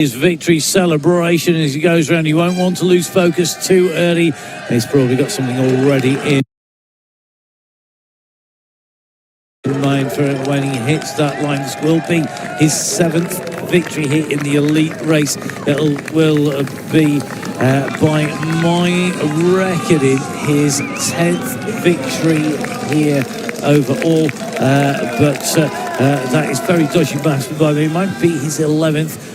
His victory celebration as he goes around. He won't want to lose focus too early. He's probably got something already in mind for when he hits that line. This will be his 7th victory here in the elite race. It will be, by my reckoning, his 10th victory here overall. But that is very dodgy maths by me. It might be his 11th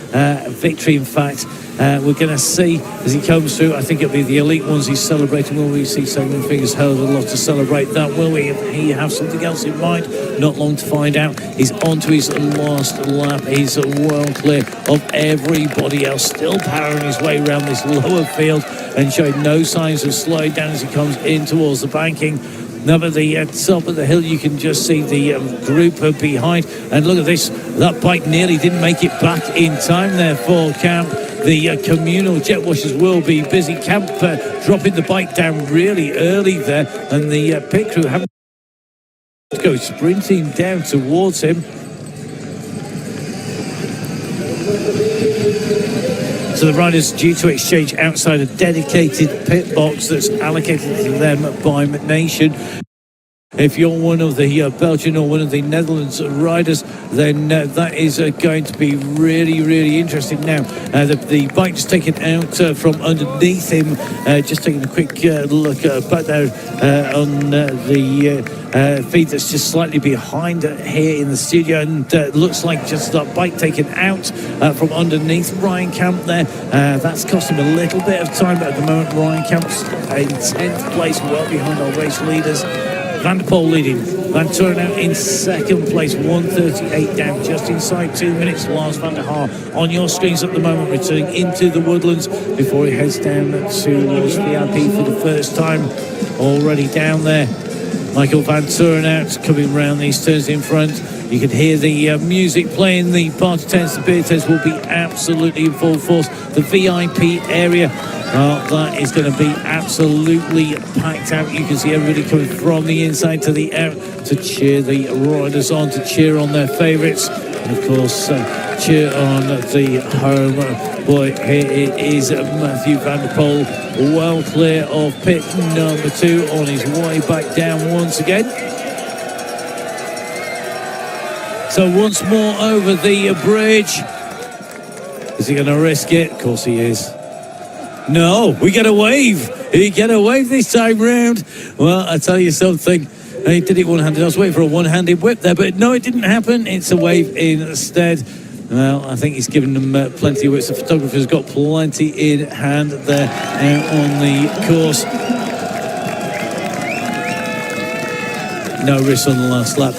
victory, in fact. We're going to see as he comes through. I think it'll be the elite ones he's celebrating. Will we see Simon Fingers hell of a lot to celebrate that? Will we? He have something else in mind? Not long to find out. He's on to his last lap. He's well clear of everybody else, still powering his way around this lower field and showing no signs of slowing down as he comes in towards the banking. Now at the top of the hill, you can just see the group behind. And look at this, that bike nearly didn't make it back in time there for Camp. The communal jet washers will be busy. Camp dropping the bike down really early there. And the pit crew haven't to go sprinting down towards him. So the riders due to exchange outside a dedicated pit box that's allocated to them by Nation. If you're one of the Belgian or one of the Netherlands riders, then that is going to be really, really interesting. Now, the bike just taken out from underneath him, just taking a quick look back there on the feed that's just slightly behind here in the studio, and looks like just that bike taken out from underneath Ryan Camp there. That's cost him a little bit of time, but at the moment Ryan Camp's in 10th place, well behind our race leaders. Vander Poel leading, Van Turnhout in 2nd place, 1:38 down, just inside 2 minutes. Lars van der Haar on your screens at the moment, returning into the woodlands before he heads down towards VIP for the first time. Already down there, Michael Van Turnhout coming round these turns in front. You can hear the music playing. The party tents, the beer tents will be absolutely in full force. The VIP area, that is going to be absolutely packed out. You can see everybody coming from the inside to the out to cheer the riders on, to cheer on their favourites. And of course, cheer on the home boy. Here it is, Matihe Vander Poel, well clear of pit number 2, on his way back down once again. So once more over the bridge. Is he going to risk it? Of course he is. No, we get a wave. He get a wave this time round. Well, I tell you something. He did it one-handed. I was waiting for a one-handed whip there, but no, it didn't happen. It's a wave instead. Well, I think he's given them plenty of whips. The photographer's got plenty in hand there out on the course. No risk on the last lap.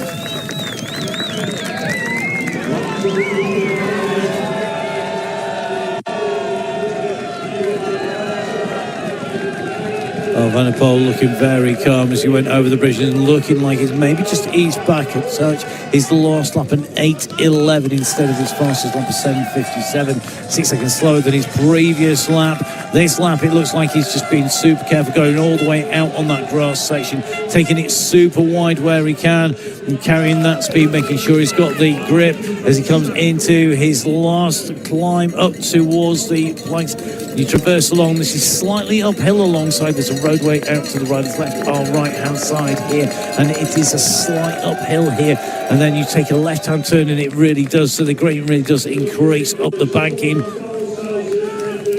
Oh, Vander Poel looking very calm as he went over the bridge and looking like he's maybe just eased back a touch. His last lap an 8:11 instead of his fastest lap of 7:57, 6 seconds slower than his previous lap. This lap, it looks like he's just been super careful, going all the way out on that grass section, taking it super wide where he can, and carrying that speed, making sure he's got the grip as he comes into his last climb up towards the planks. You traverse along, this is slightly uphill alongside, there's a roadway out to the rider's left or right hand side here, and it is a slight uphill here, and then you take a left hand turn and it really does, so the gradient really does increase up the banking.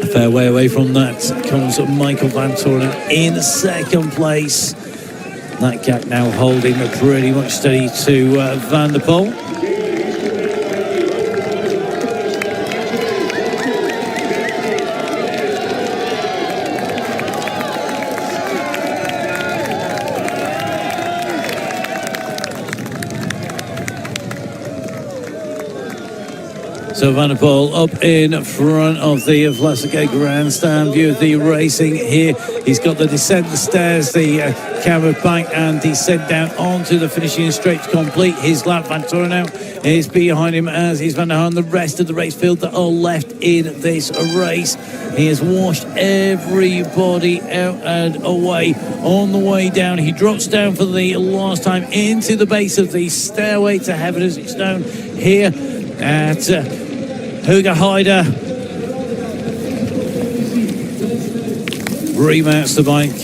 A fair way away from that comes Michael Van Turnhout in 2nd place. That gap now holding pretty much steady to Vander Poel. So Vander Poel up in front of the Vlasic grandstand view of the racing here. He's got the descent, the stairs, the camera bank and descent down onto the finishing straight to complete his lap. Van Turnhout is behind him, as is Van der Haar and the rest of the race field that are left in this race. He has washed everybody out and away. On the way down, he drops down for the last time into the base of the stairway to heaven, as it's known here at Huga Heider. remounts the bike.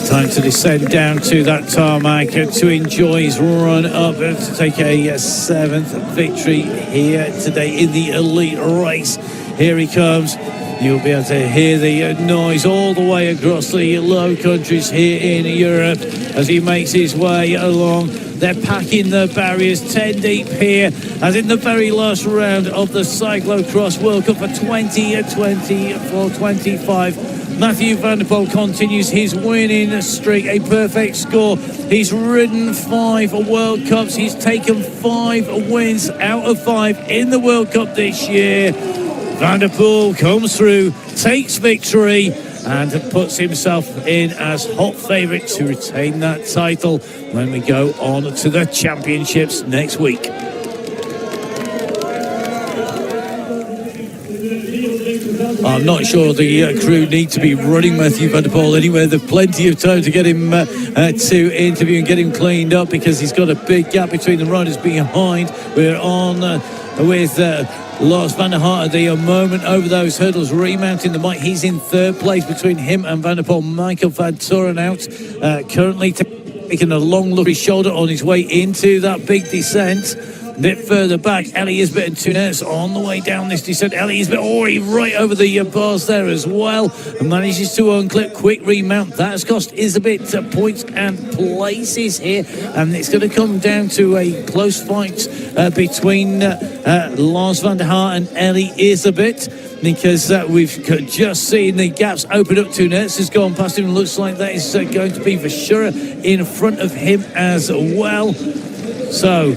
Time to descend down to that tarmac to enjoy his run up to take a 7th victory here today in the elite race. Here he comes. You'll be able to hear the noise all the way across the Low Countries here in Europe as he makes his way along. They're packing the barriers 10 deep here as in the very last round of the Cyclocross World Cup for 2024-25. Matihe Vander Poel continues his winning streak, a perfect score. He's ridden 5 World Cups. He's taken 5 wins out of 5 in the World Cup this year. Vander Poel comes through, takes victory, and puts himself in as hot favourite to retain that title when we go on to the championships next week. I'm not sure the crew need to be running Matihe Vander Poel anywhere. There's plenty of time to get him to interview and get him cleaned up because he's got a big gap between the riders behind. We're on with Lars van der Haar at the moment over those hurdles, remounting the bike. He's in 3rd place between him and Vander Poel. Michael van Torenhout currently taking a long look at his shoulder on his way into that big descent. A bit further back, Ellie Isbet and Tunes on the way down this descent. Ellie Isbet already right over the bars there as well and manages to unclip. Quick remount. That has cost Isbet points and places here, and it's going to come down to a close fight between Lars van der Haar and Ellie Isbet, because we've just seen the gaps open up. Tunes has gone past him and looks like that is going to be Verschura in front of him as well. So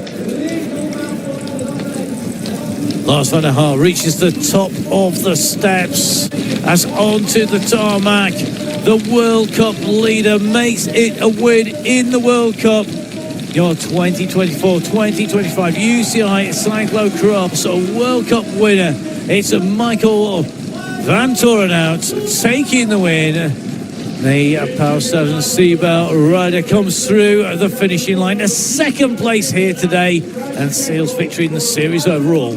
Lars van der Haar reaches the top of the steps as onto the tarmac. The World Cup leader makes it a win in the World Cup. Your 2024-2025 UCI Cyclocross World Cup winner. It's Michael van Torenhout taking the win. The Power 7 Seabelt rider comes through the finishing line. A 2nd place here today and seals victory in the series overall.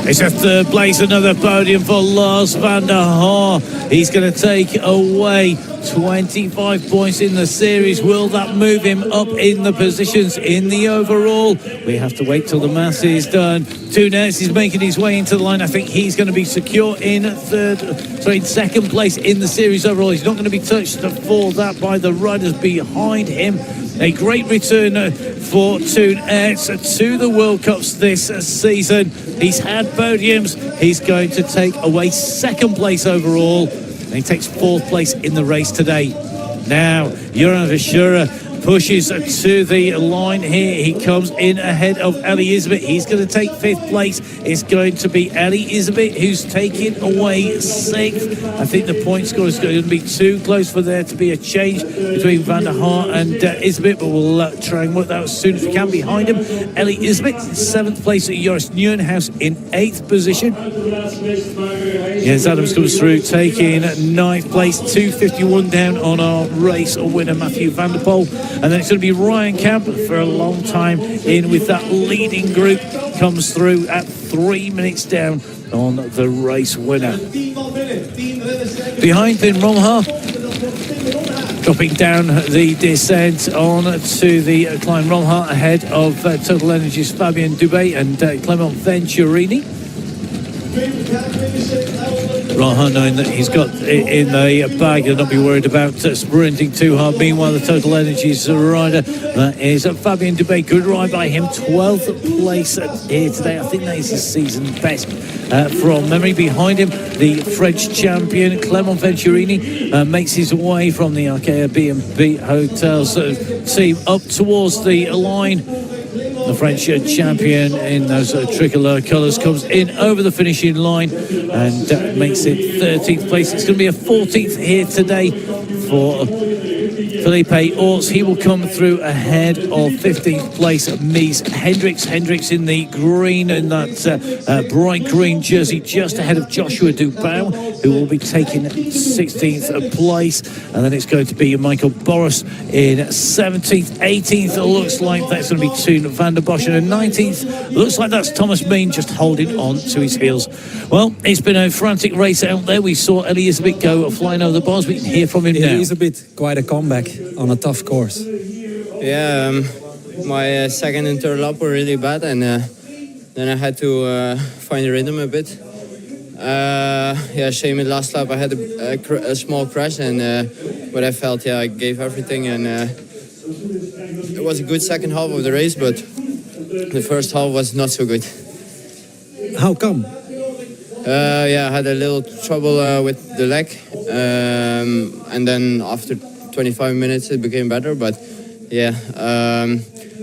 It's a 3rd place, another podium for Lars van der Haar. He's going to take away 25 points in the series. Will that move him up in the positions in the overall? We have to wait till the mass is done. Tunes is making his way into the line. I think he's going to be secure in 2nd place in the series overall. He's not going to be touched for that by the riders behind him. A great return for Tunes to the World Cups this season. He's had podiums. He's going to take away 2nd place overall. And he takes 4th place in the race today. Now, Joran Verschura pushes to the line here. He comes in ahead of Ellie Isbet. He's going to take 5th place. It's going to be Ellie Isbet who's taking away 6th. I think the point score is going to be too close for there to be a change between Van der Haar and Isbet, but we'll try and work that out as soon as we can. Behind him, Ellie Isbet, 7th place at Joris Nieuwenhuis in 8th position. Yes, Adams comes through taking 9th place, 2:51 down on our race winner Matihe Vander Poel. And then it's going to be Ryan Camp for a long time in with that leading group. Comes through at 3 minutes down on the race winner. Behind Finn Romhaar, dropping down the descent on to the climb. Romhaar ahead of Total Energies Fabien Dubé and Clement Venturini. Romhaar knowing that he's got it in the bag and not be worried about sprinting too hard. Meanwhile, the Total Energies rider, that is Fabien Dubé. Good ride by him, 12th place here today. I think that is his season best from memory. Behind him, the French champion Clement Venturini makes his way from the Arkea B&B Hotels team up towards the line. The French champion in those tricolour colours comes in over the finishing line and makes it 13th place. It's going to be a 14th here today for Felipe Orts, he will come through ahead of 15th place Mies Hendricks. Hendricks in the green, in that bright green jersey, just ahead of Joshua Dubau, who will be taking 16th place. And then it's going to be Michael Boris in 17th. 18th looks like that's going to be Toon van der Bosch, and 19th looks like that's Thomas Mean just holding on to his heels. Well, it's been a frantic race out there. We saw Elie Iserbyt go flying over the bars. We can hear from him now. Iserbyt, quite a comeback on a tough course. Yeah, my second and third lap were really bad, and then I had to find the rhythm a bit. Shame in last lap I had a small crash, and but I felt I gave everything, and it was a good second half of the race, but the first half was not so good. How come? I had a little trouble with the leg, and then after 25 minutes it became better, but the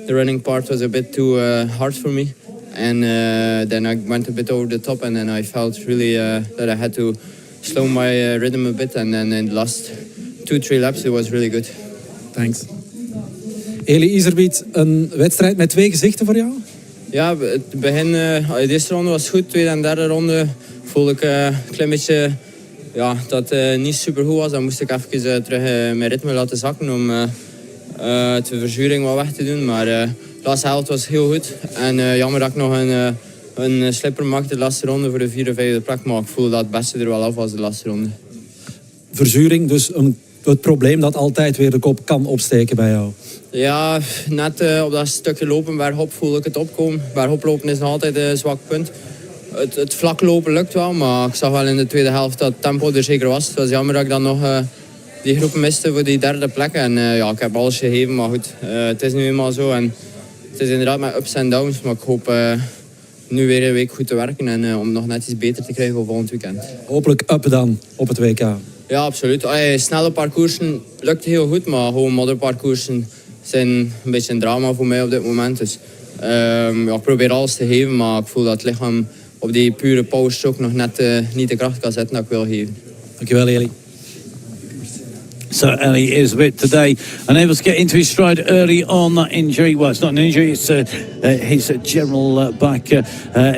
running part was a bit too hard for me, and then I went a bit over the top, and then I felt really that I had to slow my rhythm a bit, and then in the last 2-3 laps it was really good. Thanks. Elie Iserbyt, een wedstrijd met twee gezichten voor jou? Ja, het begin, de eerste ronde was goed, tweede en derde ronde voelde ik een klein beetje dat het niet super goed was. Dan moest ik even terug mijn ritme laten zakken om de verzuring wat weg te doen. Maar de laatste helft was heel goed. En jammer dat ik nog een slipper maakte de laatste ronde voor de 4e of 5e plek. Maar ik voelde dat het beste er wel af was de laatste ronde. Verzuring, dus het probleem dat altijd weer de kop kan opsteken bij jou. Ja, net op dat stukje lopen bergop voel ik het opkomen. Bergop lopen is nog altijd een zwak punt. Het vlak lopen lukt wel, maar ik zag wel in de tweede helft dat het tempo er zeker was. Het was jammer dat ik dan nog die groep miste voor die derde plek. En ik heb alles gegeven, maar goed, het is nu eenmaal zo. En het is inderdaad met ups en downs, maar ik hoop nu weer een week goed te werken en om nog net iets beter te krijgen voor volgend weekend. Hopelijk up dan op het WK. Ja, absoluut. Snelle parcoursen lukt heel goed, maar gewoon modderparcoursen zijn een beetje een drama voor mij op dit moment. Dus ik probeer alles te geven, maar ik voel dat het lichaam op die pure powerstroke nog net niet de kracht kan zetten dat ik wil geven. Dankjewel, Elie. So Elie Iserbyt today unable to get into his stride early on. That injury, well, it's not an injury, it's his general back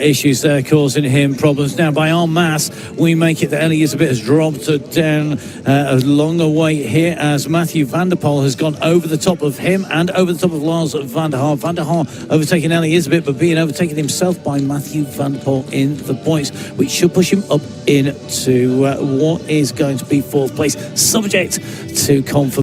issues there causing him problems. Now by en masse we make it that Elie Iserbyt has dropped down a longer way here as Matihe Vander Poel has gone over the top of him and over the top of Lars van der Haar. Van der Haar overtaking Elie Iserbyt, but being overtaken himself by Matihe Vander Poel in the points, which should push him up into what is going to be 4th place, subject to confirmation.